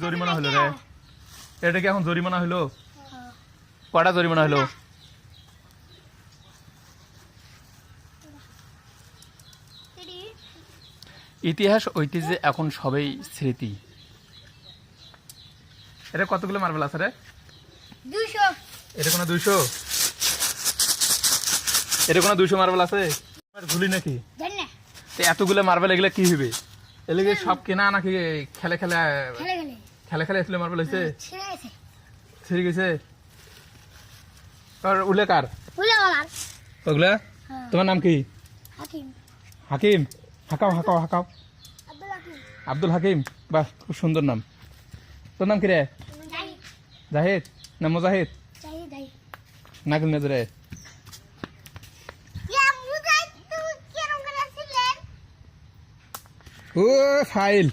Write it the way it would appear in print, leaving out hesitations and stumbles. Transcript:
জরিমানা হলো রে, এটা কি এখন জরিমানা হলো? কটা জরিমানা হলো? ইতিহাস ঐতিহ্য এখন সবাই স্মৃতি। এটা কতগুলো মার্বেল আছে রে? 200। এটা কোনো 200? এটা কোনো 200 মার্বেল আছে? ঝুলি নাকি? জানি না। তো এতগুলো মার্বেল এগুলা কি হবে? এগুলো সব কেনা নাকি খেলে খেলে খেলে খেলে আসলে মার্বেল হয়েছে? ছিঁড়ে গেছে। আর উলে কার? ওগুলা? তোমার নাম কি? হাকিম। হাকাও হাকাও হাকাও। আব্দুল হাকিম, বাহ খুব সুন্দর নাম। তোর নাম কি রে? জাহিদ না মুজাহিদ? নাকিল নজরে। ও ফাইল।